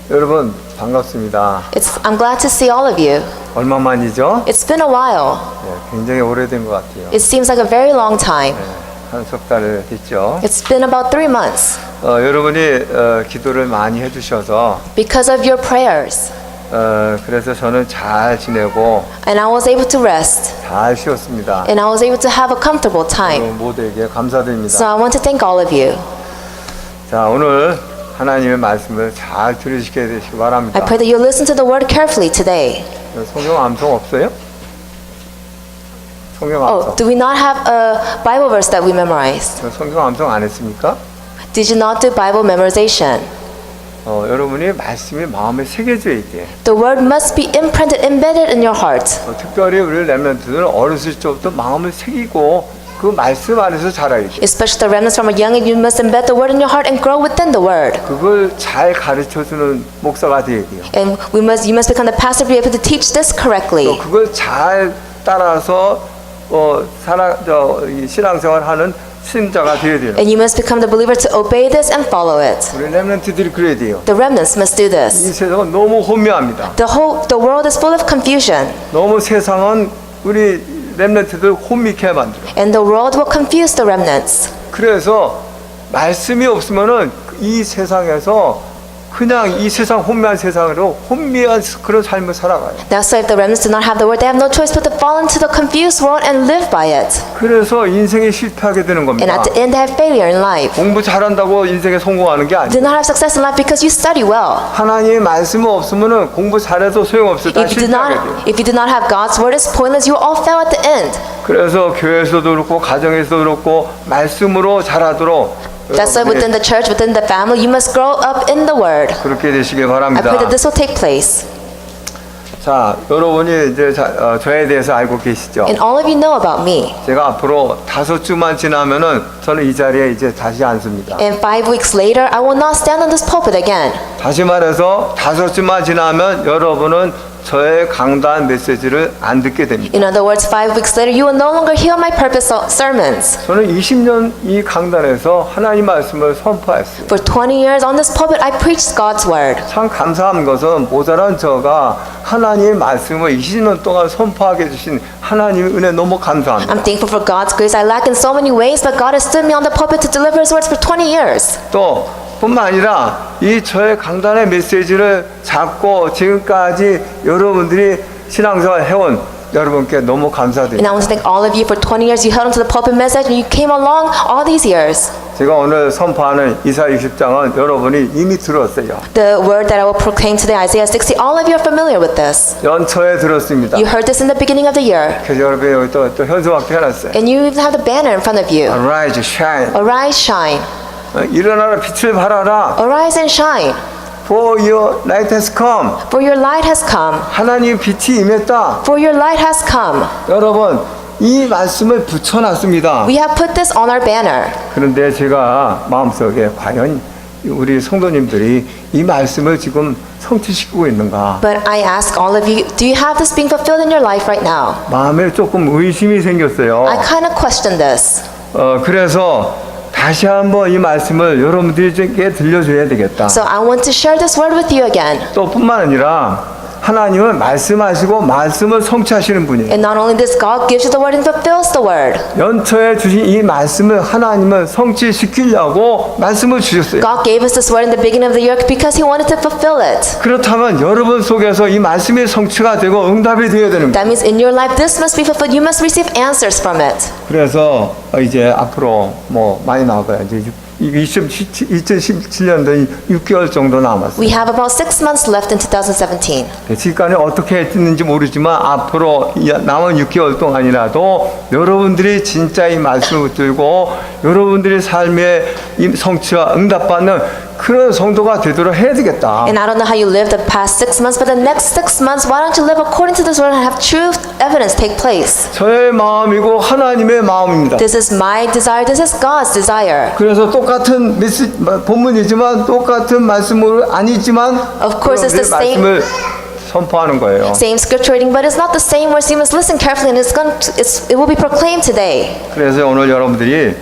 여러분 반갑습니다. I'm glad to see all of you. 얼마 만이죠? It's been a while. 네, 굉장히 오래된 것 같아요. It seems like a very long time. 한 석 달 됐죠. It's been about 3 months. 여러분이 기도를 많이 해주셔서 Because of your prayers. 그래서 저는 잘 지내고 And I was able to rest. 잘 쉬었습니다. And I was able to have a comfortable time. 모두에게 감사드립니다. So I want to thank all of you. 자, 오늘 하나님의 말씀을 잘 들으시게 되시기 바랍니다. I pray that you'll listen to the word carefully today. 성경 암송 없어요? 성경 암송. Oh, do we not have a Bible verse that we memorized? 성경 암송 안 했습니까? Did you not do Bible memorization? 여러분이 말씀이 마음에 새겨져야 돼. The word must be imprinted, embedded in your heart. 특별히 우리 렘넌트들은 어렸을 적부터 마음을 새기고 그 말씀 안에서 자라야 돼. Especially the remnants from a young age, you must embed the word in your heart and grow within the word. 그걸 잘 가르쳐주는 목사가 돼야 돼요. And you must become the pastor to be able to teach this correctly. 또 그걸 잘 따라서 신앙생활하는 신자가 되어야 돼요. And you must become the believer to obey this and follow it. 우리 렘넌트들이 그래야 돼요. The remnants must do 이 this. 세상은 너무 혼미합니다. The world is full of confusion, 너무 세상은 우리 렘넌트들 혼미케 만들어. and the world will confuse the remnants. 그래서 말씀이 없으면은 이 세상에서 그냥 이 세상 혼미한 세상으로 혼미한 그런 삶을 살아가요. That's why if the remnants do not have the word, they have no choice but to fall into the confused world and live by it. 그래서 인생에 실패하게 되는 And 겁니다. at the end, they have failure in life. 공부 잘한다고 인생에 성공하는 게 Do 아니에요. not have success in life because you study well. 하나님의 말씀이 없으면은 공부 잘해도 소용없어요. 다 실패하게 돼요. If you do not have God's word, it's pointless. You all fail at the end. 그래서 교회에서도 그렇고 가정에서도 그렇고 말씀으로 자라도록 That's why within the church, within the family, you must grow up in the word. 그렇게 되시길 I 바랍니다. pray that this will take place. 자, 여러분이 이제 저에 대해서 알고 계시죠? And all of you know about me. 제가 앞으로 5주만 지나면은 저는 이 자리에 이제 다시 앉습니다. And 5 weeks later, I will not stand on this pulpit again. 다시 말해서 5주만 지나면 여러분은 저의 강단 메시지를 안 듣게 됩니다. In other words, 5 weeks later, you will no longer hear my purpose sermons. 저는 20년 이 강단에서 하나님 말씀을 선포했어요. For 20 years on this pulpit, I preached God's word. 참 감사한 것은 모자란 저가 하나님의 말씀을 20년 동안 선포하게 해주신 하나님의 은혜 너무 감사합니다. I'm thankful for God's grace. I lack in so many ways, but God has stood me on the pulpit to deliver His words for 20 years. 또 뿐만 아니라 이 저의 강단의 메시지를 잡고 지금까지 여러분들이 신앙생활 해온 여러분께 너무 And 감사드립니다. I want to thank all of you for 20 years. You held onto the pulpit message and you came along all these years. 제가 오늘 선포하는 이사야 60장은 여러분이 이미 들었어요. The word that I will proclaim today, Isaiah 60, all of you are familiar with this. 연초에 들었습니다. You heard this in the beginning of the year. 그래서 여러분이 여기 또 현수막도 해놨어요. And you even have the banner in front of you. Arise, shine. Arise, shine. 일어나라 빛을 발하라. Arise and shine. For your light has come. For your light has come. 하나님의 빛이 임했다. For your light has come. 여러분 이 말씀을 붙여놨습니다. We have put this on our banner. 그런데 제가 마음속에 과연 우리 성도님들이 이 말씀을 지금 성취시키고 있는가? But I ask all of you, do you have this being fulfilled in your life right now? 마음에 조금 의심이 생겼어요. I kind of question this. 그래서 다시 한번 이 말씀을 여러분들에게 들려줘야 되겠다. So I want to share this word with you again. 또 뿐만 아니라 하나님은 말씀하시고 말씀을 성취하시는 분이에요. And not only this, God gives you the word and fulfills the word. 연초에 주신 이 말씀을 하나님은 성취시키려고 말씀을 주셨어요. God gave us this word in the beginning of the year because He wanted to fulfill it. 그렇다면 여러분 속에서 이 말씀이 성취가 되고 응답이 되어야 되는 거예요. That means in your life this must be fulfilled. You must receive answers from it. 그래서 이제 앞으로 뭐 많이 나와봐요. 이제 2017년도 6개월 정도 남았어요. We have about 6 months left in 2017. 지금까지 어떻게 했는지 모르지만 앞으로 남은 6개월 동안이라도 여러분들이 진짜 이 말씀을 붙들고 여러분들의 삶의 이 성취와 응답받는 그런 성도가 되도록 해야 되겠다. And I don't know how you lived the past 6 months, but the next 6 months, why don't you live according to this word and have true evidence take place? 저의 마음이고 하나님의 마음입니다. This is my desire. This is God's desire. 그래서 똑같은 본문이지만 똑같은 말씀으로 아니지만 Of course, it's the same. 말씀을 선포하는 거예요. Same scripture reading, but it's not the same words. You must listen carefully, and it will be proclaimed today. 그래서 오늘 여러분들이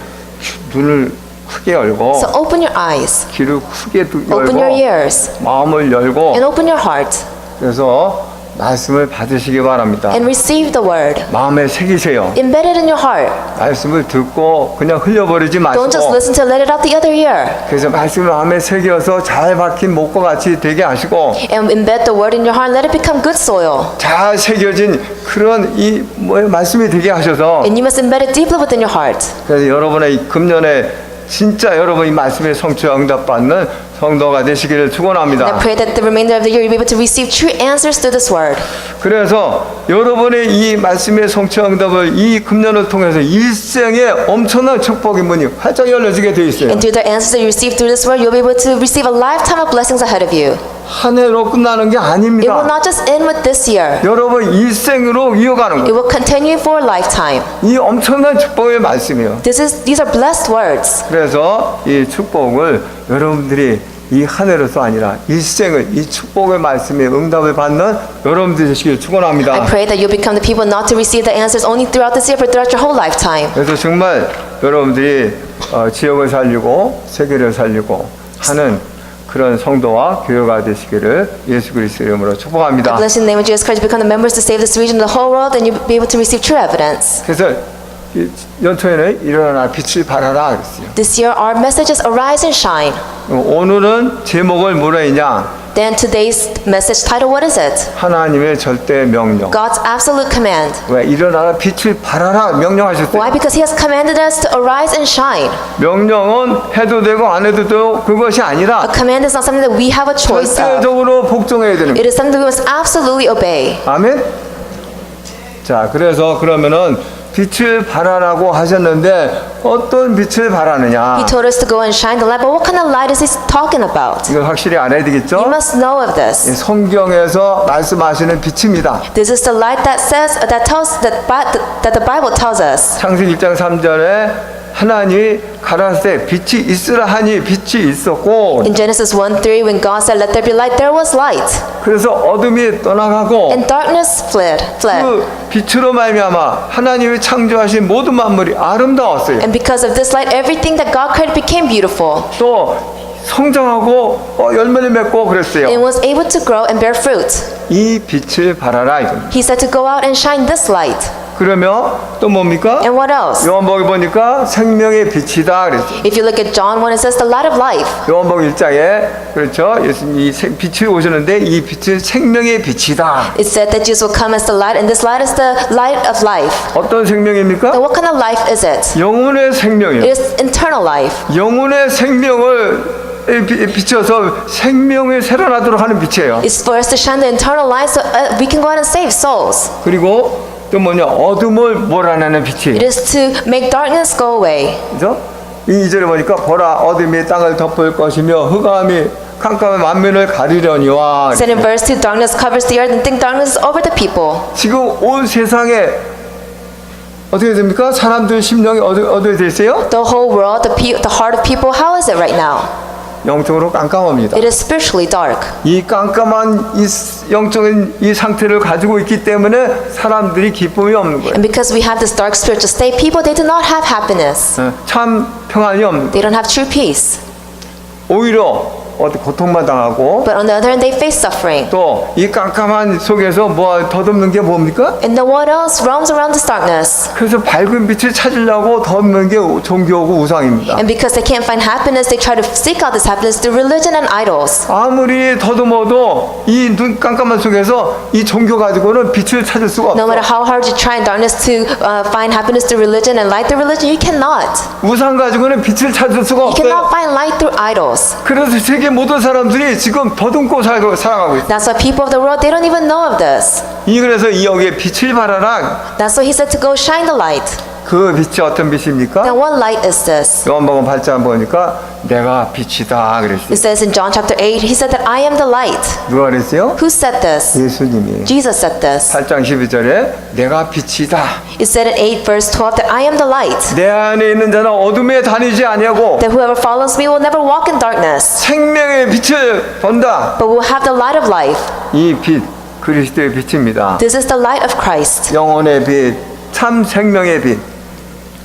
눈을 크게 열고 So open your eyes, 귀를 크게 open your 열고 ears, 마음을 열고 and open your heart, 그래서 말씀을 받으시기 바랍니다. and receive the word. 마음에 새기세요. Embed it in your heart. 말씀을 듣고 그냥 흘려버리지 Don't just 마시고 listen to let it out the other ear. 그래서 말씀을 마음에 새겨서 잘 박힌 목과 같이 되게 하시고 And embed the word in your heart. Let it become good soil. 잘 새겨진 그런 말씀이 되게 하셔서 And you must embed it deeply within your heart. 그래서 여러분의 이 금년에 진짜 여러분 이 말씀의 성취와 응답받는 성도가 되시기를 And I 축원합니다. pray that the remainder of the year you'll be able to receive true answers to this word. 그래서 여러분의 이 말씀의 성취와 응답을 이 금년을 통해서 일생에 엄청난 축복의 문이 활짝 열려지게 돼 있어요. And through the answers that you receive through this word, you'll be able to receive a lifetime of blessings ahead of you. 한 해로 끝나는 게 It will 아닙니다. not just end with this year. 여러분 일생으로 이어가는 It 거예요. will continue for a lifetime. 이 엄청난 축복의 말씀이에요. These are blessed words. 그래서 이 축복을 여러분들이 이 한 해로서 아니라 일생을 이 축복의 말씀에 응답을 받는 여러분들이 되시길 I 축원합니다. pray that you'll become the people not to receive the answers only throughout this year, but throughout your whole lifetime. 그래서 정말 여러분들이 지역을 살리고 세계를 살리고 하는 그런 성도와 교회가 되시기를 예수 그리스도의 이름으로 축복합니다. I bless in the name of Jesus Christ, become the members to save this region, the whole world, and you'll be able to receive true evidence. 그래서 이 연초에는 일어나 빛을 발하라 그랬어요. This year, our message is arise and shine. 오늘은 제목을 뭐라 했냐? Then today's message title, what is it? 하나님의 절대 명령. God's absolute command. 왜 일어나라 빛을 발하라 명령하셨어요. Why? Because He has commanded us to arise and shine. 명령은 해도 되고 안 해도 되고 그것이 A 아니라 command is not something that we have a choice of. 절대적으로 복종해야 되는 It 거예요. is something we must absolutely obey. 아멘. 자, 그래서 그러면은 빛을 발하라고 하셨는데 어떤 빛을 발하느냐? He told us to go and shine the light, but what kind of light is He talking about? 이걸 확실히 알아야 되겠죠? You must know of 이 this. 성경에서 말씀하시는 빛입니다. This is the light that says that the Bible tells us. 창세기 1장 3절에 하나님이 가라사대 빛이 있으라 하니 빛이 있었고 In Genesis 1:3, when God said, "Let there be light," there was light, 그래서 어둠이 떠나가고 and darkness fled. 그 빛으로 말미암아 하나님이 창조하신 모든 만물이 아름다웠어요. And because of this light, everything that God created became beautiful. 또 성장하고 열매를 맺고 그랬어요. It was able to grow and bear fruit. 이 빛을 발하라 이겁니다. He said to go out and shine this light. 그러면 또 뭡니까? And what else? 요한복음 보니까 생명의 빛이다 그랬어요. If you look at John 1, it says the light of life. 요한복음 1장에 그렇죠. 예수님이 빛이 오셨는데 이 빛은 생명의 빛이다. It said that Jesus will come as the light, and this light is the light of life. 어떤 생명입니까? And what kind of life is it? 영혼의 생명이에요. It is eternal life. 영혼의 생명을 비춰서 생명을 새로나도록 하는 빛이에요. It's for us to shine the eternal light so we can go out and save souls. 그리고 또 뭐냐 어둠을 몰아내는 빛이에요. It is to make darkness go away. 그죠? 이 2절에 보니까 보라 어둠이 땅을 덮을 것이며 흑암이 캄캄한 만민을 가리려니와 Said in verse 2, darkness covers the earth and thick darkness is over the people. 지금 온 세상에 어떻게 됩니까? 사람들 심령이 어떻게 되세요? The whole world, the heart of people, how is it right now? 영적으로 깜깜합니다. It is spiritually dark. 이 깜깜한 이 영적인 이 상태를 가지고 있기 때문에 사람들이 기쁨이 없는 거예요. And because we have this dark spiritual state, people, they do not have happiness. 참 평안이 없는 거예요. They don't have true peace. 오히려 고통만 당하고 But on the other hand, they face suffering. 또 이 깜깜한 속에서 뭐 덧없는 게 뭡니까? And then what else roams around this darkness? 그래서 밝은 빛을 찾으려고 덧없는 게 종교고 우상입니다. And because they can't find happiness, they try to seek out this happiness through religion and idols. 아무리 더듬어도 이 눈 깜깜한 속에서 이 종교 가지고는 빛을 찾을 수가 No matter 없어. how hard you try in darkness to find happiness through religion and light through religion, you cannot. 우상 가지고는 빛을 찾을 수가 You cannot 없어요. find light through idols. 그래서 세계 모든 사람들이 지금 더듬고 살아가고 있어요. That's why people of the world, they don't even know of this. 그래서 이 여기에 빛을 발하라. That's why he said to go shine the light. 그 빛이 어떤 빛입니까? Then what light is this? 요한복음 8장 보니까 내가 빛이다 그랬어요. It says in John chapter 8, he said that I am the light. 누가 그랬어요? Who said this? 예수님이. Jesus said this. 8장 12절에 내가 빛이다. It said in 8 verse 12 that I am the light. 내 안에 있는 자는 어둠에 다니지 아니하고 That whoever follows me will never walk in darkness, 생명의 빛을 본다. but will have the light of life. 이 빛 그리스도의 빛입니다. This is the light of Christ. 영혼의 빛, 참 생명의 빛.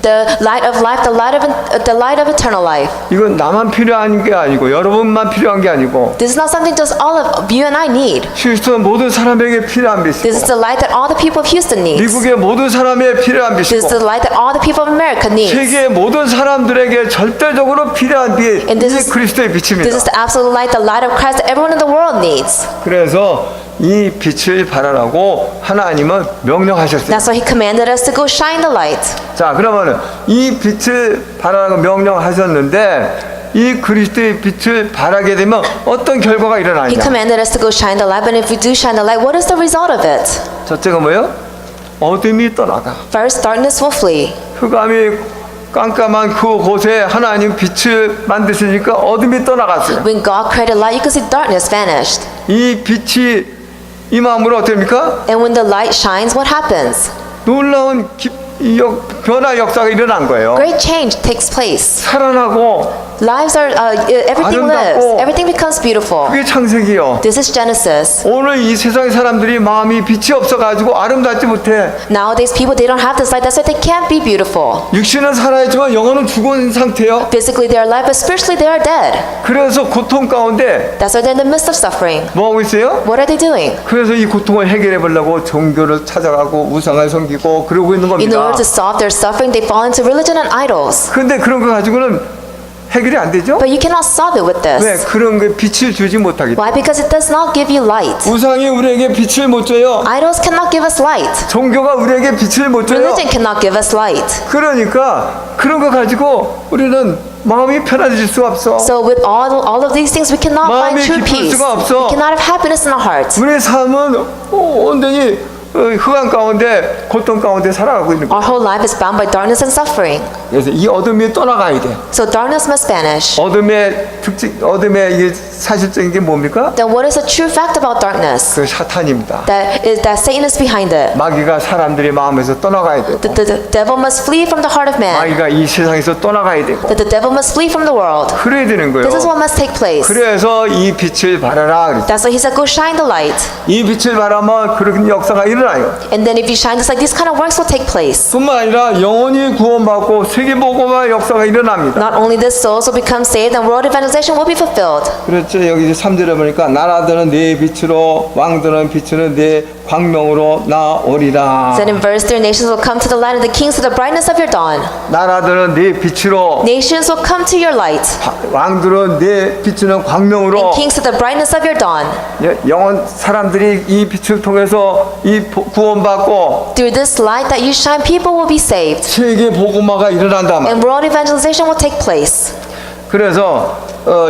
the light of life, the light of eternal life. 이건 나만 필요한 게 아니고 여러분만 필요한 게 아니고 This is not something just all of you and I need. 휴스턴 모든 사람에게 필요한 This 빛이고 is the light that all the people of Houston need. 미국의 모든 사람에게 필요한 This is 빛이고 the light that all the people of America need. 세계의 모든 사람들에게 절대적으로 필요한 빛, And this 이 is- 그리스도의 This 빛입니다. is the absolute light, the light of Christ that everyone in the world needs. 그래서 이 빛을 발하라고 하나님은 명령하셨어요. That's why He commanded us to go shine the light. 자, 그러면은 이 빛을 발하라고 명령하셨는데 이 그리스도의 빛을 발하게 되면 어떤 결과가 He 일어나냐? commanded us to go shine the light, but if we do shine the light, what is the result of it? 첫째가 뭐예요? 어둠이 떠나가. First, darkness will flee. 흑암이 깜깜한 그곳에 하나님 빛을 만드시니까 어둠이 떠나갔어요. When God created light, you can see darkness vanished. 이 빛이 이 마음으로 어떻게 됩니까? And when the light shines, what happens? 놀라운 변화 역사가 일어난 거예요. Great change takes place. 살아나고 Lives are, everything lives. 아름답고 Everything becomes beautiful. 그게 창세기요. This is Genesis. 오늘 이 세상의 사람들이 마음이 빛이 없어가지고 아름답지 못해. Nowadays, people, they don't have this light. That's why they can't be beautiful. 육신은 살아있지만 영혼은 죽은 상태요. Physically, they are alive, but spiritually, they are dead. 그래서 고통 가운데 That's why they're in the midst of suffering. 뭐 하고 있어요? What are they doing? 그래서 이 고통을 해결해 보려고 종교를 찾아가고 우상을 섬기고 그러고 있는 In 겁니다. order to solve their suffering, they fall into religion and idols. 근데 그런 거 가지고는 해결이 안 되죠? But you cannot solve it with 왜? this. 그런 게 빛을 주지 못하기 때문에. Why? Because it does not give you light. 우상이 우리에게 빛을 못 줘요. Idols cannot give us light. 종교가 우리에게 빛을 못 줘요. Religion cannot give us light. 그러니까 그런 거 가지고 우리는 마음이 편해질 수가 없어. So with all of these things, we cannot find 마음이 true 기쁠 peace. 수가 없어. We cannot have happiness in our hearts. 우리의 삶은 온전히 흑암 가운데 고통 가운데 살아가고 있는 거야. Our whole life is bound by darkness and suffering. 그래서 이 어둠이 떠나가야 돼. So darkness must vanish. 어둠의 특징, 어둠의 이게 사실적인 게 뭡니까? Then what is the true fact about darkness? 그 사탄입니다. That Satan is behind it. 마귀가 사람들의 마음에서 떠나가야 되고, The devil must flee from the heart of man. 마귀가 이 세상에서 떠나가야 되고, That the devil must flee from the world. 그래야 되는 거예요. This is what must take place. 그래서 이 빛을 발하라 그랬어요. That's why he said, go shine the light. 이 빛을 발하면 그런 역사가 일어나요. And then if you shine this light, these kind of works will take place. 뿐만 아니라 영혼이 구원받고 세계복음화 역사가 일어납니다. Not only this, souls will become saved and world evangelization will be fulfilled. 그렇죠. 여기 3절에 보니까 나라들은 네 빛으로 왕들은 빛으로 네 광명으로 나오리라. Said in verse 3, nations will come to the light and the kings to the brightness of your dawn. 나라들은 네 빛으로 Nations will come to your light 왕들은 네 빛으로 광명으로 and kings to the brightness of your dawn. 영혼 사람들이 이 빛을 통해서 이 구원받고 Through this light that you shine, people will be saved 세계 복음화가 일어난다 말. and world evangelization will take place. 그래서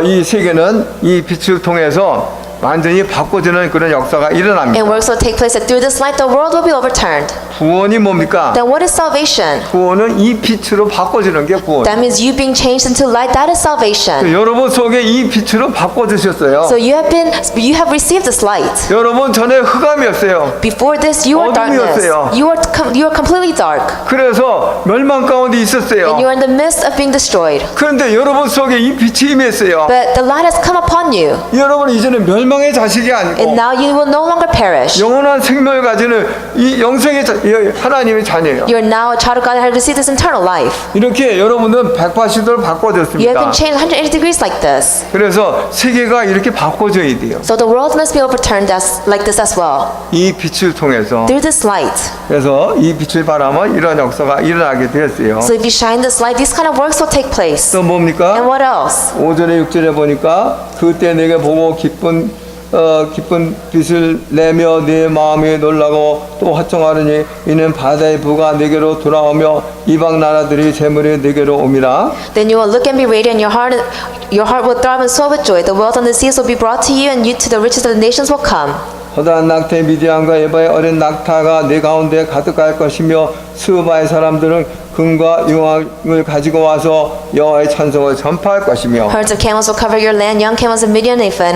이 세계는 이 빛을 통해서 완전히 바꿔주는 그런 역사가 일어납니다. And works will take place that through this light the world will be overturned. 구원이 뭡니까? Then what is salvation? 구원은 이 빛으로 바꿔주는 게 구원. That means you being changed into light. That is salvation. 여러분 속에 이 빛으로 바꿔주셨어요. So you have received this light. 여러분 전에 흑암이었어요. Before this, you were darkness. 어둠이었어요. You were completely dark, 그래서 멸망 가운데 있었어요. and you are in the midst of being destroyed. 그런데 여러분 속에 이 빛이 임했어요. But the light has come upon you, 여러분은 이제는 멸망의 자식이 and 아니고 now you will no longer perish. 영원한 생명을 가지는 이 영생의 하나님의 자녀예요. You are now a child of God and have received this eternal life. 이렇게 여러분은 180도를 You have 바꿔줬습니다. been changed 180 degrees like this. 그래서 세계가 이렇게 바꿔줘야 돼요. So the world must be overturned like this as well. 이 빛을 통해서. Through this light. 그래서 이 빛을 바라면 이런 역사가 일어나게 되었어요. So if you shine this light, these kind of works will take place. 또 뭡니까? And what else? 5절에 6절에 보니까 그때 내게 보고 기쁜 빛을 내며 네 마음이 놀라고 또 화청하느니 이는 바다의 부가 내게로 돌아오며 이방 나라들이 재물이 내게로 옵니다. Then you will look and be radiant, your heart will throb and swell with joy. The wealth on the seas will be brought to you, and you to the riches of the nations will come. 허다한 낙태 미디안과 에바의 어린 낙타가 내 가운데 가득할 것이며 스바의 사람들은 금과 유황을 가지고 와서 여호와의 찬송을 전파할 것이며 Herds of camels will cover your land, young camels of Midian and Ephah,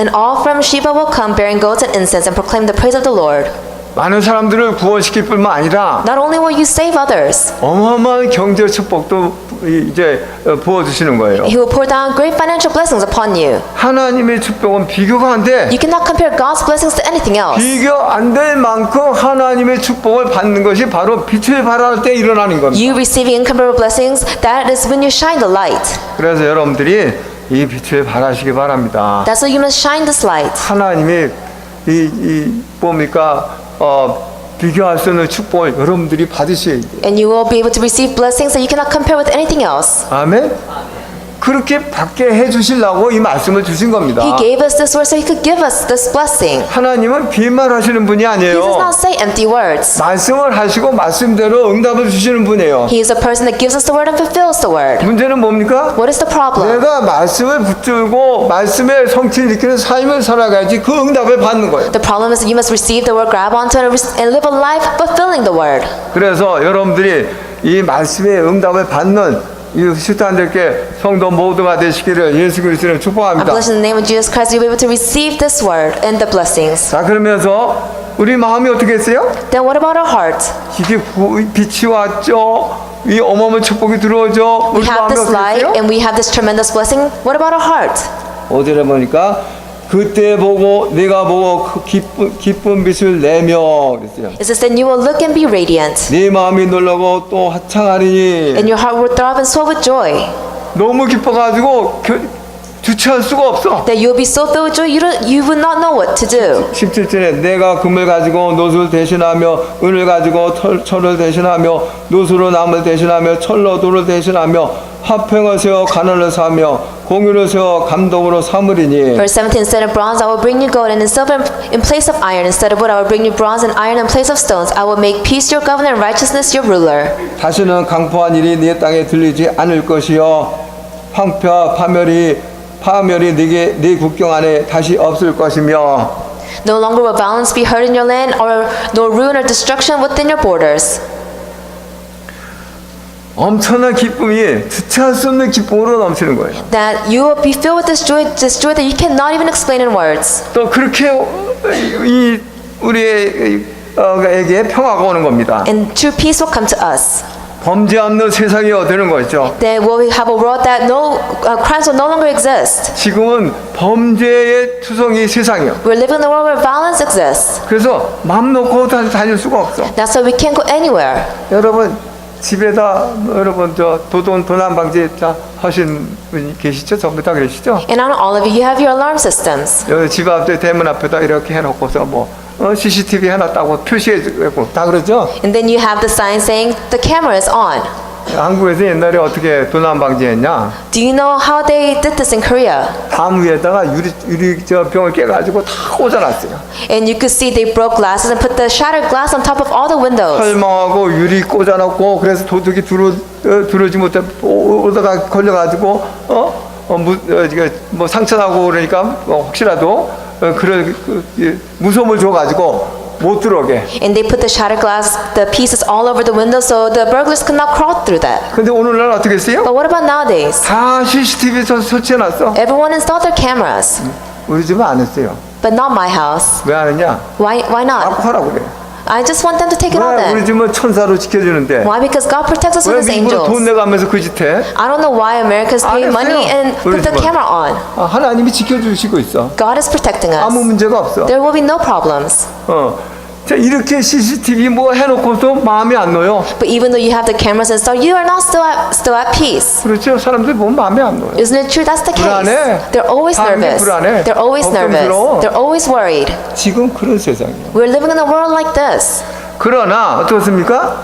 and all from Sheba will come, bearing goats and incense, and proclaim the praise of the Lord. 많은 사람들을 구원시킬 뿐만 아니라 Not only will you save others, 어마어마한 경제 축복도 이제 부어주시는 거예요. He will pour down great financial blessings upon you. 하나님의 축복은 비교가 안 돼. You cannot compare God's blessings to anything else. 비교 안 될 만큼 하나님의 축복을 받는 것이 바로 빛을 발할 때 일어나는 겁니다. You receiving incomparable blessings, that is when you shine the light. 그래서 여러분들이 이 빛을 발하시기 바랍니다. That's why you must shine this light. 하나님이 뭡니까 비교할 수 없는 축복을 여러분들이 받으셔야 돼요. And you will be able to receive blessings that you cannot compare with anything else. 아멘. 그렇게 받게 해주시려고 이 말씀을 주신 겁니다. He gave us this word so He could give us this blessing. 하나님은 빈말 하시는 분이 He does 아니에요. not say empty words. 말씀을 하시고 말씀대로 응답을 주시는 분이에요. He is a person that gives us the word and fulfills the word. 문제는 뭡니까? What is the problem? 내가 말씀을 붙들고 말씀의 성취를 일으키는 삶을 살아가야지 그 응답을 받는 거예요. The problem is that you must receive the word, grab onto it, and live a life fulfilling the word. 그래서 여러분들이 이 말씀의 응답을 받는 이 시스터들께 성도 모두가 되시기를 예수 그리스도로 I 축복합니다. bless in the name of Jesus Christ, you'll be able to receive this word and the blessings. 자, 그러면서 우리 마음이 어떻게 했어요? Then what about our heart? 이게 빛이 왔죠. 이 어마어마한 축복이 들어오죠. We 우리 have 마음이 this 어떻게 light 했어요? and we have this tremendous blessing. What about our heart? 어디를 보니까 그때 보고 내가 보고 그 기쁜 빛을 내며 그랬어요. It says, then you will look and be radiant, 네 마음이 놀라고 또 하창하리니 and your heart will throb and swell with joy. 너무 기뻐가지고 주체할 수가 없어. That you will be so filled with joy, you will not know what to do. 17절에 내가 금을 가지고 노수를 대신하며 은을 가지고 철을 대신하며 노수로 나무를 대신하며 철로 돌을 대신하며 화평을 세워 가난을 사며 공유를 세워 감독으로 삼으리니 Verse 17, instead of bronze, I will bring you gold, and in silver in place of iron. Instead of wood, I will bring you bronze and iron in place of stones. I will make peace your governor and righteousness your ruler. 다시는 강포한 일이 네 땅에 들리지 않을 것이요 황폐와 파멸이 네 국경 안에 다시 없을 것이며 No longer will violence be heard in your land, or nor ruin or destruction within your borders. 엄청난 기쁨이 주체할 수 없는 기쁨으로 넘치는 거예요. That you will be filled with this joy that you cannot even explain in words. 또 그렇게 우리에게 평화가 오는 겁니다. And true peace will come to us. 범죄 없는 세상이 되는 거죠. That we will have a world that crimes will no longer exist. 지금은 범죄의 투성이 세상이요. We're living in a world where violence exists. 그래서 마음 놓고 다닐 수가 없어. That's why we can't go anywhere. 여러분 집에다 여러분 도난 방지 하신 분이 계시죠? 전부 다 그러시죠? And on all of you have your alarm systems. 여기 집 앞에 대문 앞에다 이렇게 해놓고서 CCTV 해놨다고 표시해주고 다 그러죠? And then you have the sign saying the camera is on. 한국에서 옛날에 어떻게 도난 방지했냐? Do you know how they did this in Korea? 담 위에다가 유리 병을 깨가지고 다 꽂아놨어요. And you could see they broke glasses and put the shattered glass on top of all the windows. 설명하고 유리 꽂아놓고 그래서 도둑이 들어오지 못해 오다가 걸려가지고 상처나고 그러니까 혹시라도 그런 무서움을 줘가지고 못 들어오게. And they put the shattered glass, the pieces all over the window, so the burglars could not crawl through that. 근데 오늘날 어떻게 했어요? But what about nowadays? 다 CCTV 설치해놨어. Everyone installed their cameras, 우리 집은 안 했어요. but not my house. 왜 안 했냐? Why not? 자꾸 하라고 그래. I just want them to take it on 왜 우리 then. 집은 천사로 지켜주는데 Why? Because God protects us 왜 with His 미국으로 돈 angels. 내가면서 그 짓 해? I don't know why Americans pay 안 money 했어요. and put the 우리 집은. camera on. 하나님이 지켜주시고 있어. God is protecting 아무 us. 문제가 없어. There will be no problems. 자, 이렇게 CCTV 해놓고도 마음이 안 놓여. But even though you have the cameras installed, you are not still at peace. 그렇죠? 사람들 보면 마음이 안 놓여. Isn't it true? That's the case. 불안해. They're always 사람이 nervous. 불안해. They're always nervous. 걱정스러워. They're always worried. 지금 그런 세상이에요. We're living in a world like this. 그러나 어떻습니까?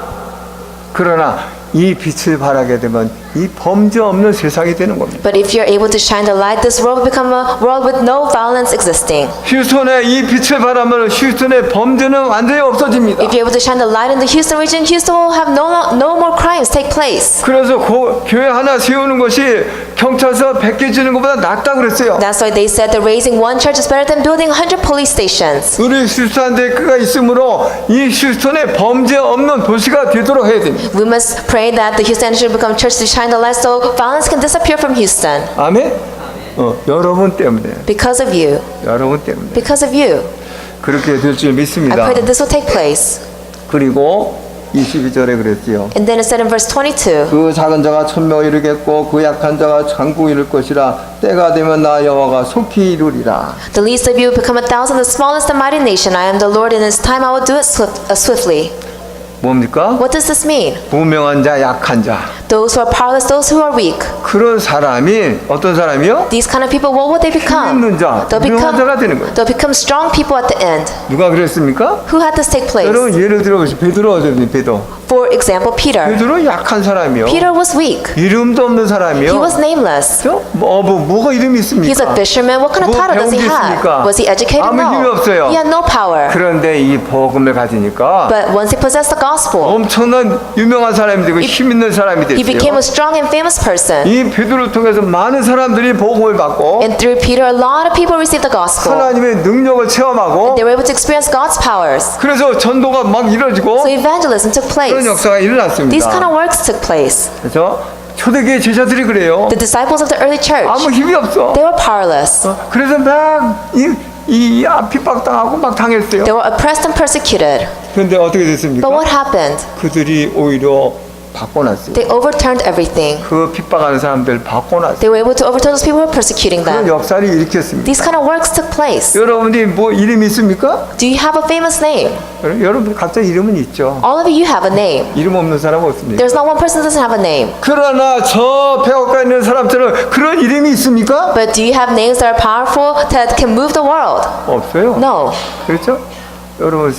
그러나 이 빛을 발하게 되면 이 범죄 없는 세상이 되는 겁니다. But if you're able to shine the light, this world will become a world with no violence existing. 휴스턴에 이 빛을 발하면 휴스턴의 범죄는 완전히 없어집니다. If you're able to shine the light in the Houston region, Houston will have no more crimes take place. 그래서 교회 하나 세우는 것이 경찰서 100개 지는 것보다 낫다 그랬어요. That's why they said that raising one church is better than building 100 police stations. 우리 휴스턴 대교가 있으므로 이 휴스턴에 범죄 없는 도시가 되도록 해야 됩니다. We must pray that the Houston should become church to shine the light so violence can disappear from Houston. 아멘. 여러분 때문에. Because of you. 여러분 때문에. Because of you. 그렇게 될 줄 I 믿습니다. pray that this will take place. 그리고 22절에 그랬지요. And then it said in verse 22, 그 작은 자가 1000명을 이루겠고 그 약한 자가 천국 이룰 것이라. 때가 되면 나 여호와가 속히 이루리라. the least of you will become 1,000, the smallest a mighty nation. I am the Lord, and in its time I will do it swiftly. 뭡니까? What does this mean? 무명한 자, 약한 자. Those who are powerless, those who are weak. 그런 사람이 어떤 사람이요? These kind of people, what will they 힘 become? 있는 자, 유명한 자가 되는 거예요. They'll become strong people at the end. 누가 그랬습니까? Who had this take place? 여러분 예를 들어보시죠. 베드로 어쩌니 베드로. For example, Peter. 베드로 약한 사람이요. Peter was weak. 이름도 없는 사람이요. He was nameless. 뭐가 이름이 있습니까? He's a fisherman. What kind of 뭐 title does he 배운 게 have? 있습니까? Was he educated? 아무 힘이 No. 없어요. He had no power. 그런데 이 복음을 가지니까 But once he possessed the gospel, 엄청난 유명한 사람이 되고 힘 있는 사람이 he became 됐어요. a strong and famous person. 이 베드로를 통해서 많은 사람들이 복음을 받고 And through Peter, a lot of people received the gospel. 하나님의 능력을 체험하고 They were able to experience God's powers. 그래서 전도가 막 이루어지고 So evangelism took 그런 place. 역사가 일어났습니다. These kind of works took place. 그래서 초대교회 제자들이 그래요. The disciples of the early church, 아무 힘이 없어. they were powerless. 그래서 막이 핍박당하고 막 당했어요. They were oppressed and persecuted. 그런데 어떻게 됐습니까? But what happened? 그들이 오히려 바꿔놨어요. They overturned everything. 그 핍박하는 사람들 바꿔놨어요. They were able to overturn those people who were persecuting 그런 them. 역사를 일으켰습니다. These kind of works took place. 여러분이 뭐 이름이 있습니까? Do you have a famous name? 여러분 각자 이름은 있죠. All of you have a name. 이름 없는 사람은 없습니다. There's not one person that doesn't have a name. 그러나 저 폐허가 있는 사람처럼 그런 이름이 있습니까? But do you have names that are powerful that can move the world? 없어요. No. 그렇죠? 여러분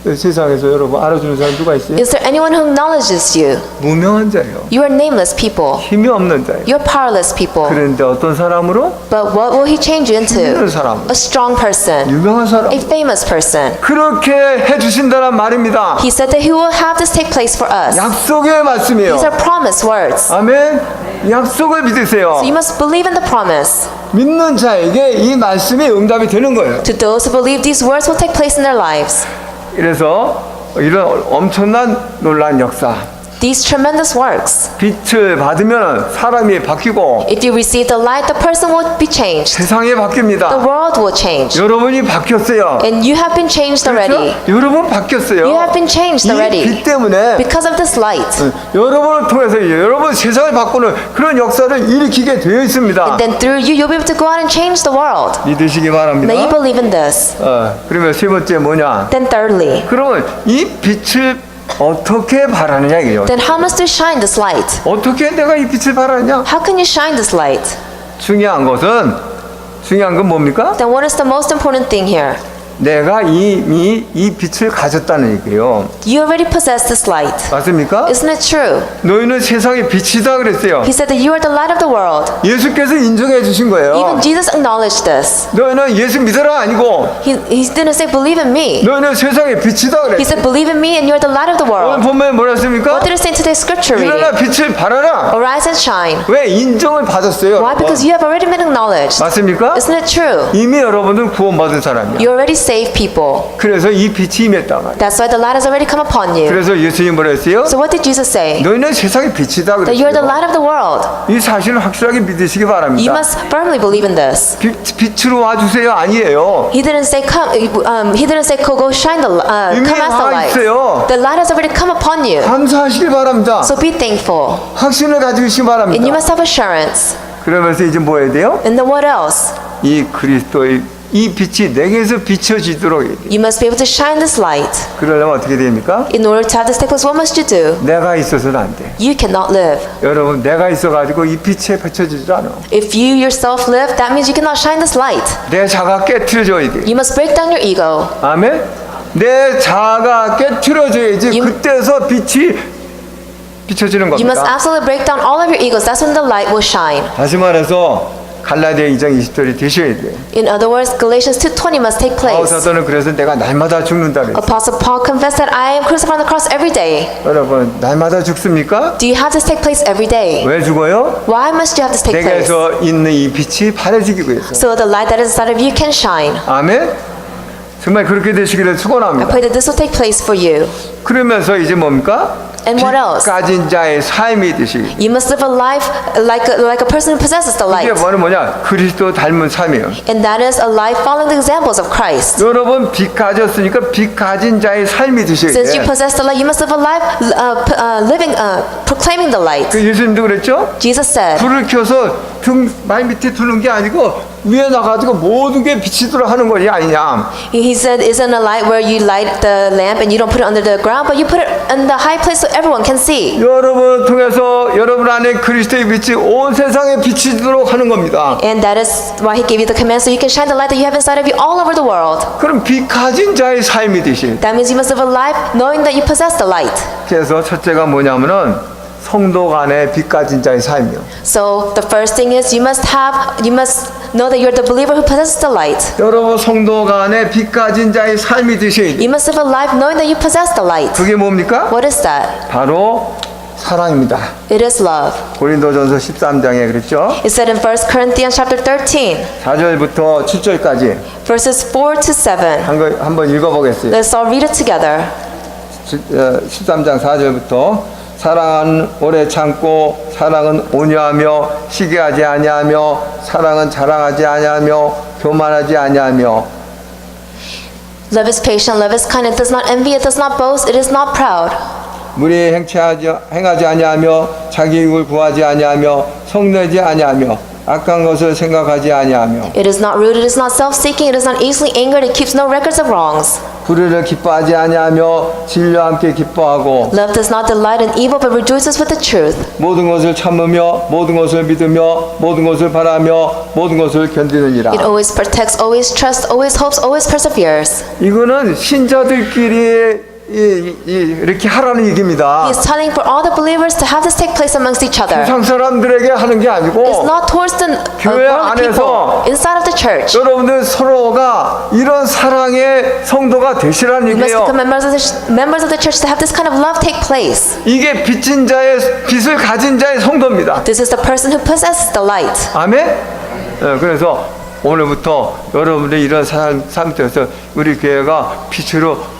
세상에서 여러분 알아주는 사람 누가 있어요? Is there anyone who acknowledges you? 무명한 자예요. You are nameless people. 힘이 없는 자예요. You're powerless people. 그런데 어떤 사람으로? But what will he change you 힘있는 into? 사람, A strong person. 유명한 사람. A famous person. 그렇게 해주신다란 말입니다. He said that he will have this take place for us. 약속의 말씀이에요. These are promise words. 아멘. 약속을 믿으세요. So you must believe in the promise. 믿는 자에게 이 말씀이 응답이 되는 거예요. To those who believe, these words will take place in their lives. 그래서 이런 엄청난 놀라운 역사, These tremendous works. 빛을 받으면 사람이 바뀌고 If you receive the light, the person will be changed. 세상이 The 바뀝니다. world will change. 여러분이 바뀌었어요. And you have been changed already. 그렇죠? 여러분 바뀌었어요. You have been changed 이 already. 빛 때문에 Because of this light. 여러분을 통해서 여러분 세상을 바꾸는 그런 역사를 일으키게 되어 있습니다. And then through you, you'll be able to go out and change the world. 믿으시기 바랍니다. May you believe in this. 그러면 세 번째 뭐냐? Then thirdly, 그러면 이 빛을 어떻게 바라느냐 이게요. then how must you shine this light? 어떻게 내가 이 빛을 바라느냐? How can you shine this light? 중요한 건 뭡니까? Then what is the most important thing here? 내가 이미 이 빛을 가졌다는 얘기예요. You already possess this light. 맞습니까? Isn't it true? 너희는 세상의 빛이다 그랬어요. He said that you are the light of the world. 예수께서 인정해 주신 거예요. Even Jesus acknowledged this. 너희는 예수 믿어라 아니고 He didn't say believe in me. 너희는 세상의 빛이다 He 그랬어요. said believe in me and you're the light of the 오늘 world. 본문에 뭐라 했습니까? What did it say in today's scripture 일어나 reading? 빛을 발하라. Arise and shine. 왜? 인정을 받았어요. Why? Because you have already been acknowledged. 맞습니까? Isn't it true? 이미 여러분은 구원받은 사람이야. You already saved people. 그래서 이 빛이 임했단 말이야. That's why the light has already come upon you. 그래서 예수님 뭐라 했어요? So what did Jesus say? 너희는 세상의 빛이다 That you're the 그랬어요. light of the world. 이 사실을 확실하게 믿으시기 You 바랍니다. must firmly believe in this. 빛으로 와주세요 아니에요. He didn't say come. He didn't say go shine the 이미 come as the 와 light. 있어요. The light has already come upon you. 감사하시기 바랍니다. So be thankful. 확신을 가지시기 And you 바랍니다. must have assurance. 그러면서 이제 뭐 해야 돼요? And then what else? 이 그리스도의 이 빛이 내게서 비춰지도록 해야 돼요. You must be able to shine this light. 그러려면 어떻게 됩니까? In order to have this take place, what must you do? 내가 있어서는 안 돼. You cannot live. 여러분 내가 있어가지고 이 빛에 비춰지지 않아. If you yourself live, that means you cannot shine this light. 내 자가 깨트려져야 돼. You must break down your ego. 아멘. 내 자가 깨트려져야지 You- 그때서 빛이 비춰지는 You must 겁니다. absolutely break down all of your egos. That's when the light will shine. 다시 말해서 갈라디아 2장 20절이 되셔야 돼. In other words, Galatians 2:20 must take place. 사도는 그래서 내가 날마다 죽는다 그랬어. Apostle Paul confessed that I am crucified on the cross every day. 여러분 날마다 죽습니까? Do you have this take place every day? 왜 죽어요? Why must you have this take place? 내게서 있는 이 빛이 바래지기 위해서. So the light that is inside of you can shine. 아멘. 정말 그렇게 되시기를 I 축원합니다. pray that this will take place for you. 그러면서 이제 뭡니까? And what else? 가진 자의 삶이듯이. You must live a life like a person who possesses the 이게 light. 뭐냐? 그리스도 닮은 삶이에요. And that is a life following the examples of Christ. 여러분 빛 가졌으니까 빛 가진 자의 삶이듯이. Since you possess the light, you must live a life proclaiming the light. 그 예수님도 그랬죠? Jesus said, 불을 켜서 등 발 밑에 두는 게 아니고 위에 나가지고 모든 게 비치도록 하는 것이 아니냐. He said, isn't a light where you light the lamp and you don't put it under the ground, but you put it in the high place so everyone can see. 여러분을 통해서 여러분 안에 그리스도의 빛이 온 세상에 비치도록 하는 겁니다. And that is why he gave you the command so you can shine the light that you have inside of you all over the world. 그럼 빛 가진 자의 삶이듯이. That means you must live a life knowing that you possess the light. 그래서 첫째가 뭐냐면은 성도 간의 빛 가진 자의 삶이요. So the first thing is you must know that you're the believer who possesses the light. 여러분 성도 간의 빛 가진 자의 삶이듯이. You must live a life knowing that you possess the light. 그게 뭡니까? What is that? 바로 사랑입니다. It is love. 고린도전서 13장에 그랬죠. It said in 1 Corinthians chapter 13, 4절부터 7절까지 verses 4 to 7. 한번 읽어보겠어요. Let's all read it together. 13장 4절부터 사랑은 오래 참고 사랑은 온유하며 시기하지 아니하며 사랑은 자랑하지 아니하며 교만하지 아니하며 Love is patient, love is kind, it does not envy, it does not boast, it is not proud. 무리에 행하지 아니하며 자기 이익을 구하지 아니하며 성내지 아니하며 악한 것을 생각하지 아니하며 It is not rude, it is not self-seeking, it is not easily angered, it keeps no records of wrongs. 불의를 기뻐하지 아니하며 진리와 함께 기뻐하고 Love does not delight in evil, but rejoices with the truth. 모든 것을 참으며 모든 것을 믿으며 모든 것을 바라며 모든 것을 견디느니라. It always protects, always trusts, always hopes, always perseveres. 이거는 신자들끼리 이렇게 하라는 He 얘기입니다. is telling for all the believers to have this take place amongst each other. 세상 사람들에게 하는 게 It's 아니고 not towards the 교회 worldly 안에서 people, inside of the church. 여러분들 서로가 이런 사랑의 성도가 되시라는 You must 얘기예요. become members of the church to have this kind of love take place. 이게 빛인 자의 빛을 가진 자의 성도입니다. This is the person who possesses the light. 아멘. 그래서 오늘부터 여러분들이 이런 삶 속에서 우리 교회가 빛으로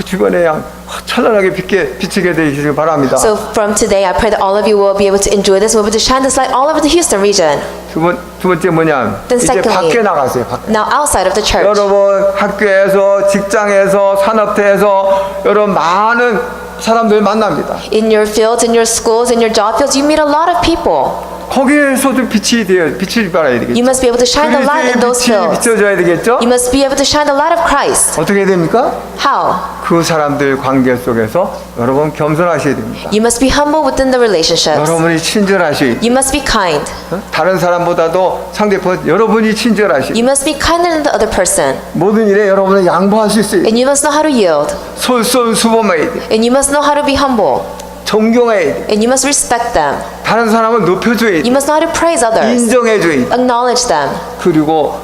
주변에 그냥 찬란하게 비치게 되시길 바랍니다. So from today, I pray that all of you will be able to enjoy this, will be able to shine this light all over the Houston region. 두 번째 뭐냐? Then 이제 secondly, 밖에 나가세요. 밖에. Now outside of the church, 여러분 학교에서 직장에서 산업체에서 여러분 많은 사람들 만납니다. in your fields, in your schools, in your job fields, you meet a lot of people. 거기에서도 빛을 발해야 되겠죠. You must be able to shine the light in those 빛이 fields. 비춰져야 되겠죠. You must be able to shine the light of Christ. 어떻게 해야 됩니까? How? 그 사람들 관계 속에서 여러분 겸손하셔야 됩니다. You must be humble within the relationships. 여러분이 친절하셔야 You must be kind. 다른 사람보다도 상대편 여러분이 친절하셔야 You must be kinder than the other person. 모든 일에 여러분은 양보할 수 있어요. And you must know how to yield. 솔선수범해야 돼. And you must know how to be humble. 존경해야 돼. And you must respect them. 다른 사람을 높여줘야 돼. You must know how to praise others. 인정해줘야 돼. Acknowledge them. 그리고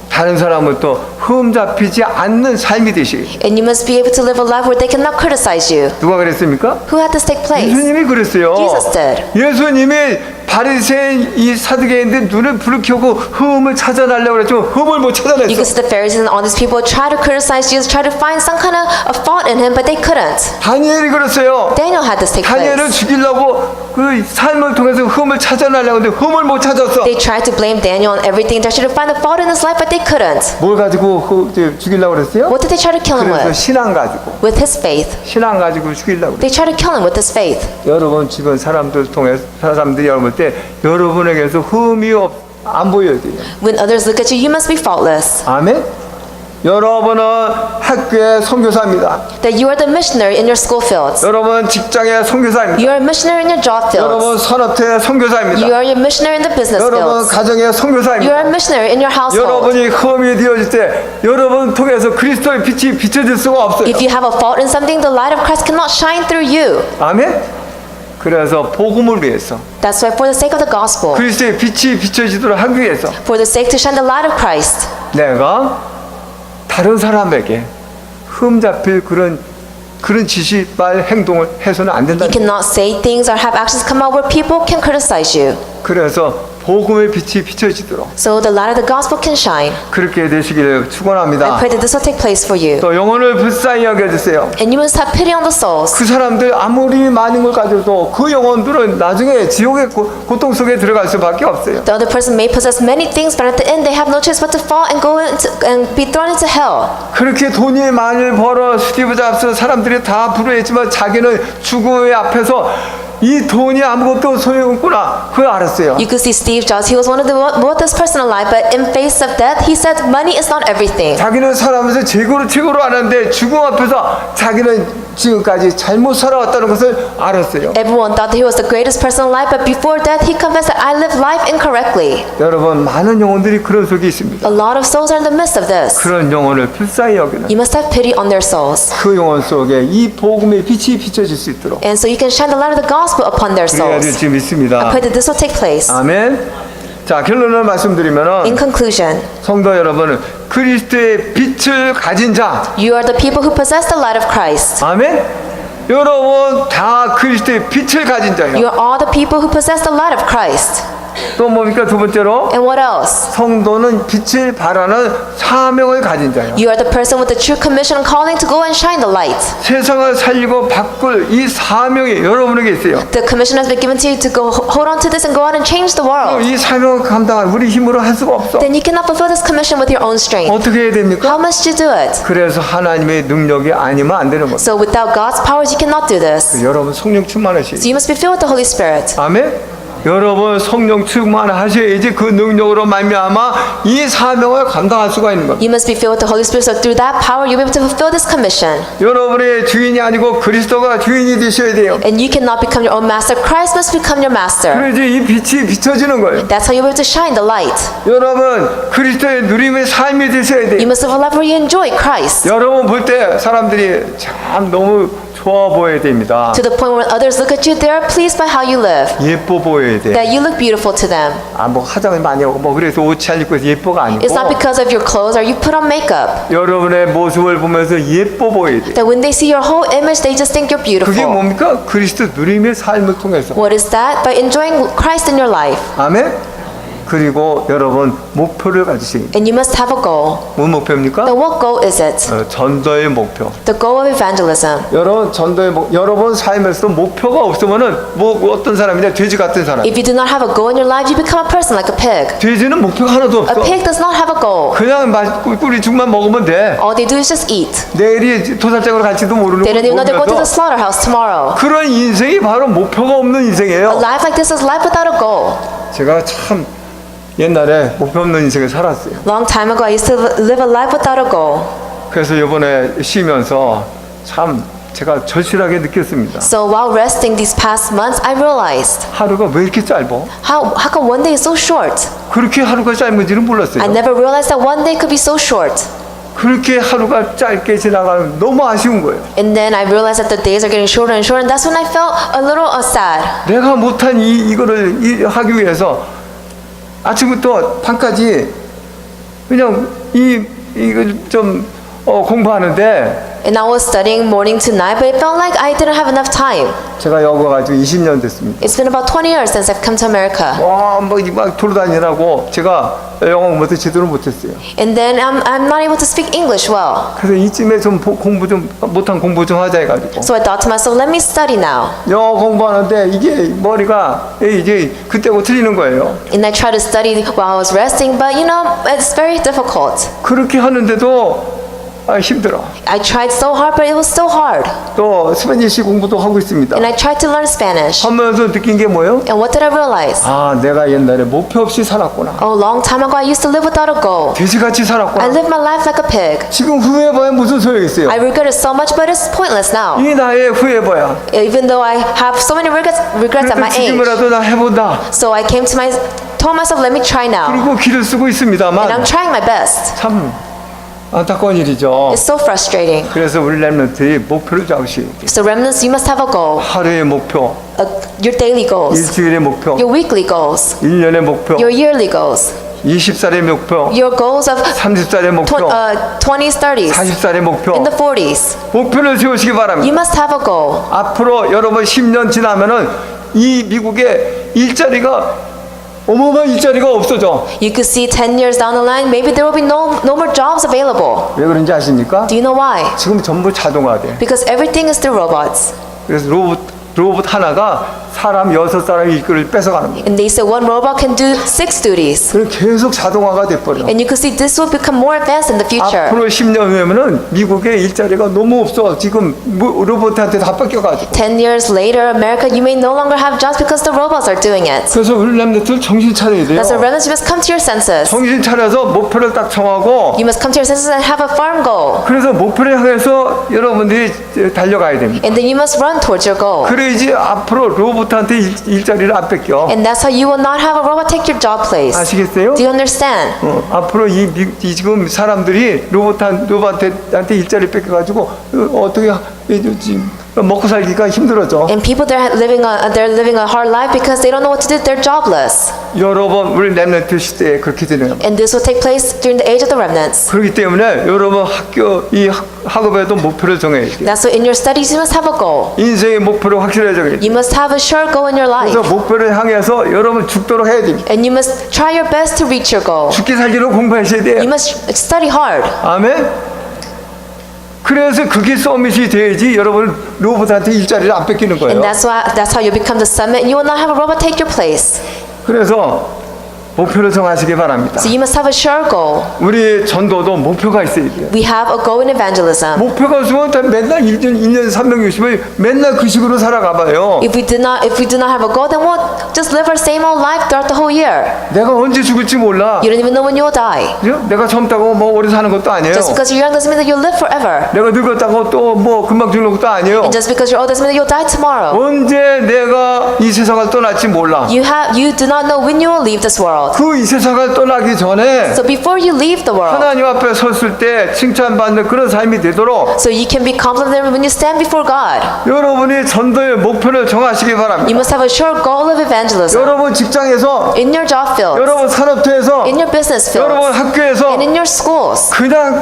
다른 사람은 또 흠 잡히지 않는 삶이 되시. And you must be able to live a life where they cannot criticize you. 누가 그랬습니까? Who had this take place? 예수님이 그랬어요. Jesus did. 예수님이 바리새인 이 사두개인들 눈을 불켜고 흠을 찾아내려고 그랬지만 흠을 못 You 찾아냈어. can see the Pharisees and all these people try to criticize Jesus, try to find some kind of a fault in him, but they couldn't. 다니엘이 그랬어요. Daniel had this take 다니엘을 place. 죽이려고 그 삶을 통해서 흠을 찾아내려고 했는데 흠을 못 찾았어. They tried to blame Daniel on everything. They tried to find a fault in his life, but they couldn't. 뭘 가지고 죽이려고 그랬어요? What did they try to kill him 그래서 with? 신앙 가지고 With his faith. 신앙 가지고 죽이려고 그랬어요. They tried to kill him with his faith. 여러분 주변 사람들이 여러분 때 여러분에게서 흠이 안 보여야 돼요. When others look at you, you must be faultless. 아멘. 여러분은 학교의 선교사입니다. That you are the missionary in your school fields. 여러분 직장의 선교사입니다. You are a missionary in your job 여러분 fields. 산업체의 선교사입니다. You are a missionary in the business 여러분 fields. 가정의 You are a 선교사입니다. missionary in your household. 여러분이 흠이 되어질 때 여러분 통해서 그리스도의 빛이 비춰질 수가 없어요. If you have a fault in something, the light of Christ cannot shine through you. 아멘. 그래서 복음을 위해서 That's why for the sake of the gospel, 그리스도의 빛이 비춰지도록 하기 위해서 for the sake to shine the light of Christ, 내가 다른 사람에게 흠 잡힐 그런 지시발 행동을 해서는 안 된다. you cannot say things or have actions come out where people can criticize you. 그래서 복음의 빛이 비춰지도록 so the light of the gospel can shine. 그렇게 되시기를 I 축원합니다. pray that this will take place for you. 또 영혼을 불쌍히 여겨주세요. And you must have pity on the souls. 그 사람들 아무리 많은 걸 가져도 그 영혼들은 나중에 지옥의 고통 속에 들어갈 수밖에 없어요. The other person may possess many things, but at the end they have no choice but to fall and go into and be thrown into hell. 그렇게 돈이 많이 벌어 스티브 잡스 사람들이 다 부러워했지만 자기는 죽음의 앞에서 이 돈이 아무것도 소용없구나 그걸 알았어요. You could see Steve Jobs. He was one of the wealthiest person alive, but in face of death, he said, "Money is not everything." 자기는 살아면서 최고로 아는데 죽음 앞에서 자기는 지금까지 잘못 살아왔다는 것을 알았어요. Everyone thought that he was the greatest person alive, but before death, he confessed that I lived life incorrectly. 여러분 많은 영혼들이 그런 속에 있습니다. A lot of souls are in the midst of this. 그런 영혼을 불쌍히 여기는 You must have pity on their souls, 그 영혼 속에 이 복음의 빛이 비춰질 수 있도록 and so you can shine the light of the gospel upon their 그래야 souls. 될지 I 믿습니다. pray that this will take place. 아멘. 자 결론을 말씀드리면은 In conclusion, 성도 여러분은 그리스도의 빛을 가진 자. you are the people who possess the light of Christ. 아멘. 여러분 다 그리스도의 빛을 가진 자예요. You are all the people who possess the light of Christ. 또 뭡니까 두 번째로 And what else? 성도는 빛을 발하는 사명을 가진 자예요. You are the person with the true commission and calling to go and shine the light. 세상을 살리고 바꿀 이 사명이 여러분에게 있어요. The commission has been given to you to go hold on to this and go out and change the world. 이 사명을 감당할 우리 힘으로 할 수가 없어. Then you cannot fulfill this commission with your own strength. 어떻게 해야 됩니까? How must you do it? 그래서 하나님의 능력이 아니면 안 되는 겁니다. So without God's powers, you cannot do this. 여러분 성령 충만하시. So you must be filled with the Holy Spirit. 아멘. 여러분 성령 충만하셔야지 그 능력으로 말미암아 이 사명을 감당할 수가 있는 겁니다. You must be filled with the Holy Spirit. So through that power, you'll be able to fulfill this commission. 여러분의 주인이 아니고 그리스도가 주인이 되셔야 돼요. And you cannot become your own master. Christ must become your master. 그래야지 이 빛이 비춰지는 거예요. That's how you'll be able to shine the light. 여러분 그리스도의 누림의 삶이 되셔야 돼요. You must live a life where you enjoy Christ. 여러분 볼 때 사람들이 참 너무 좋아 보여야 됩니다. To the point where others look at you, they are pleased by how you live. 예뻐 보여야 돼. That you look beautiful to them. 뭐 화장을 많이 하고 뭐 그래서 옷 잘 입고 해서 예뻐가 아니고 It's not because of your clothes or you put on makeup. 여러분의 모습을 보면서 예뻐 보여야 돼. That when they see your whole image, they just think you're 그게 beautiful. 뭡니까? 그리스도 누림의 삶을 통해서. What is that? By enjoying Christ in your life. 아멘. 그리고 여러분 목표를 가지셔야 돼요. And you must have a goal. 무슨 목표입니까? Then what goal is it? 전도의 목표. The goal of evangelism. 여러분 전도의 여러분 삶에서 목표가 없으면은 뭐 어떤 사람이냐 돼지 같은 사람. If you do not have a goal in your life, you become a person like a pig. 돼지는 목표가 하나도 A 없어. pig does not have a goal. 그냥 꿀꿀이 죽만 먹으면 돼. All they do is just eat. 내일이 도살장으로 갈지도 모르는 They don't even know they're going to the 거면서 slaughterhouse tomorrow. 그런 인생이 바로 목표가 없는 A 인생이에요. life like this is life without a goal. 제가 참 옛날에 목표 없는 인생을 살았어요. Long time ago, I used to live a life without a goal. 그래서 이번에 쉬면서 참 제가 절실하게 느꼈습니다. So while resting these past months, I realized 하루가 왜 이렇게 짧아? how come one day is so short? 그렇게 하루가 짧은지는 몰랐어요. I never realized that one day could be so short. 그렇게 하루가 짧게 지나가면 너무 아쉬운 거예요. And then I realized that the days are getting shorter and shorter, and that's when I felt a little sad. 내가 못한 이거를 하기 위해서 아침부터 밤까지 그냥 이거 좀 공부하는데 And I was studying morning to night, but it felt like I didn't have enough time. 제가 여기 와가지고 20년 됐습니다. It's been about 20 years since I've come to America. 막 돌아다니라고 제가 영어 공부도 제대로 못했어요. And then I'm not able to speak English well. 그래서 이쯤에 좀 못한 공부 좀 하자 해가지고 So I thought to myself, let me study now. 영어 공부하는데 이게 머리가 이제 그때고 틀리는 거예요. And I tried to study while I was resting, but you know, it's very difficult. 그렇게 하는데도 힘들어. I tried so hard, but it was so hard. 또 스페니시 공부도 하고 있습니다. And I tried to learn Spanish. 하면서 느낀 게 뭐예요? And what did I realize? 내가 옛날에 목표 없이 살았구나. Oh, long time ago, I used to live without a goal. 돼지같이 I 살았구나. lived my life like a pig. 지금 후회해봐야 무슨 소용이 있어요? I regret it so much, but it's pointless now. 이 나이에 후회해봐야. Even though I have so many regrets at my 그래도 age. 지금이라도 나 해본다. So I told myself, let me try now. 그리고 길을 쓰고 And I'm 있습니다만 trying my best. 참 안타까운 일이죠. It's so frustrating. 그래서 우리 렘넌트들이 목표를 잡으셔야 돼요. So remnants, you must have a goal. 하루의 목표, Your daily goals. 일주일의 목표, Your weekly goals. 1년의 목표, Your yearly goals. 20살의 목표, Your goals of 30살의 목표, 20s, 30s. 40살의 목표. In the 40s. 목표를 세우시기 바랍니다. You must have a goal. 앞으로 여러분 10년 지나면은 이 미국의 일자리가 어마어마한 일자리가 없어져. You could see 10 years down the line, maybe there will be no more jobs available. 왜 그런지 아십니까? Do you know why? 지금 전부 자동화돼. Because everything is through robots. 그래서 로봇 하나가 사람 6사람의 일거리를 뺏어가는 거예요. And they say one robot can do 6 duties. 그럼 계속 자동화가 돼버려. And you can see this will become more advanced in the future. 앞으로 10년 후에는 미국의 일자리가 너무 없어. 지금 로봇한테 다 뺏겨가지고. 10 years later, America, you may no longer have jobs because the robots are doing it. 그래서 우리 렘넌트들 정신 차려야 돼요. That's why remnants, you must come to your senses. 정신 차려서 목표를 딱 정하고 You must come to your senses and have a firm goal. 그래서 목표를 향해서 여러분들이 달려가야 됩니다. And then you must run towards your goal. 그래야지 앞으로 로봇한테 일자리를 안 뺏겨. And that's how you will not have a robot take your job place. 아시겠어요? Do you understand? 앞으로 이 지금 사람들이 로봇한테 일자리 뺏겨가지고 어떻게 지금 먹고 살기가 힘들어져. And people they're living a hard life because they don't know what to do. They're jobless. 여러분 우리 렘넌트 시대에 그렇게 되는 거예요. And this will take place during the age of the remnants. 그렇기 때문에 여러분 학업에도 목표를 정해야 돼요. That's why in your studies you must have a goal. 인생의 목표를 확실해져야 돼요. You must have a sure goal in your life. 그래서 목표를 향해서 여러분 죽도록 해야 됩니다. And you must try your best to reach your goal. 죽기 살기로 공부하셔야 돼요. You must study hard. 아멘. 그래서 그게 서밋이 돼야지 여러분 로봇한테 일자리를 안 뺏기는 거예요. And that's how you become the summit. And you will not have a robot take your place. 그래서 목표를 정하시기 바랍니다. So you must have a sure goal. 우리 전도도 목표가 있어야 돼요. We have a goal in evangelism. 목표가 없으면 맨날 1년 360일 맨날 그 식으로 살아가 봐요. If we do not have a goal, then we'll just live our same old life throughout the whole year. 내가 언제 죽을지 몰라. You don't even know when you will die. 그죠? 내가 젊다고 뭐 오래 사는 것도 아니에요. Just because you're young doesn't mean that you'll live forever. 내가 늙었다고 또 뭐 금방 죽는 것도 아니에요. And just because you're old doesn't mean that you'll die tomorrow. 언제 내가 이 세상을 떠날지 몰라. You do not know when you will leave this world. 그 이 세상을 떠나기 전에 So before you leave the world, 하나님 앞에 섰을 때 칭찬받는 그런 삶이 되도록 so you can be complimented when you stand before God. 여러분이 전도의 목표를 정하시기 You 바랍니다. must have a sure goal of evangelism. 여러분 직장에서, In your job fields, 여러분 산업체에서, in your business 여러분 fields, 학교에서 and in your schools. 그냥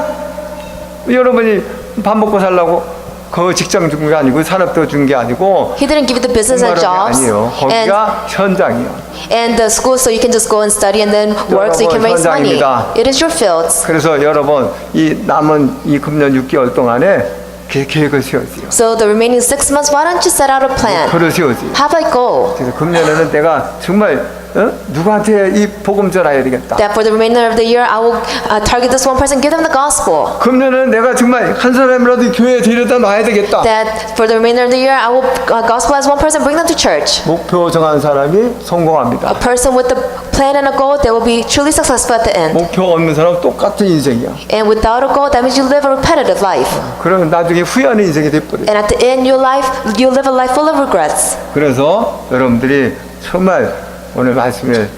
여러분이 밥 먹고 살라고 그 직장 준 게 아니고 산업도 준 게 아니고 He didn't give you the business and 그런 게 jobs 아니에요. 거기가 현장이에요. and the school so you can just go and study and then work so you can raise money. 현장입니다. It is your fields. 그래서 여러분 이 남은 이 금년 6개월 동안에 계획을 세우세요. So the remaining 6 months, why don't you set out a plan? 그를 세우세요. Have a goal. 그래서 금년에는 내가 정말 누구한테 이 복음 전해야 되겠다. That for the remainder of the year, I will target this one person, give them the gospel. 금년에는 내가 정말 한 사람이라도 교회에 데려다 놔야 되겠다. That for the remainder of the year, I will gospelize one person, bring them to church. 목표 정한 사람이 성공합니다. A person with a plan and a goal, they will be truly successful at the end. 목표 없는 사람 똑같은 인생이야. And without a goal, that means you live a repetitive life. 그러면 나중에 후회하는 인생이 돼버려. And at the end, you live a life full of regrets. 그래서 여러분들이 정말 오늘 말씀을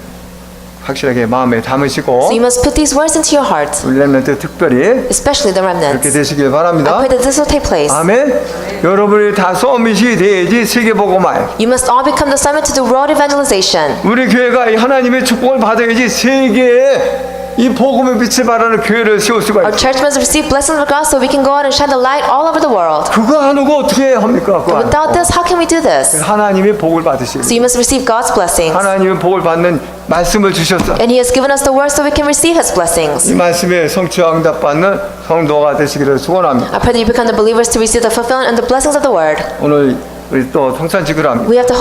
확실하게 마음에 담으시고 So you must put these words into your heart, 우리 렘넌트 특별히 especially the 그렇게 remnants. 되시길 I 바랍니다. pray that this will take place. 아멘. 여러분이 다 서밋이 돼야지 세계복음화. You must all become the summit to do world evangelization. 우리 교회가 이 하나님의 축복을 받아야지 세계에 이 복음의 빛을 발하는 교회를 세울 수가 Our 있어요. church must receive blessings of God so we can go out and shine the light all over the world. 그거 안 하고 어떻게 합니까? 그거 안 Without 하고. this, how can we do this? 하나님의 복을 받으시고 So you must receive God's blessings. 하나님의 복을 받는 말씀을 주셨어. And He has given us the word so we can receive His blessings. 이 말씀에 성취와 응답받는 성도가 되시기를 소원합니다. I pray that you become the believers to receive the fulfillment and the blessings of the word. 오늘 우리 또 성찬 지구를 합니다. We have to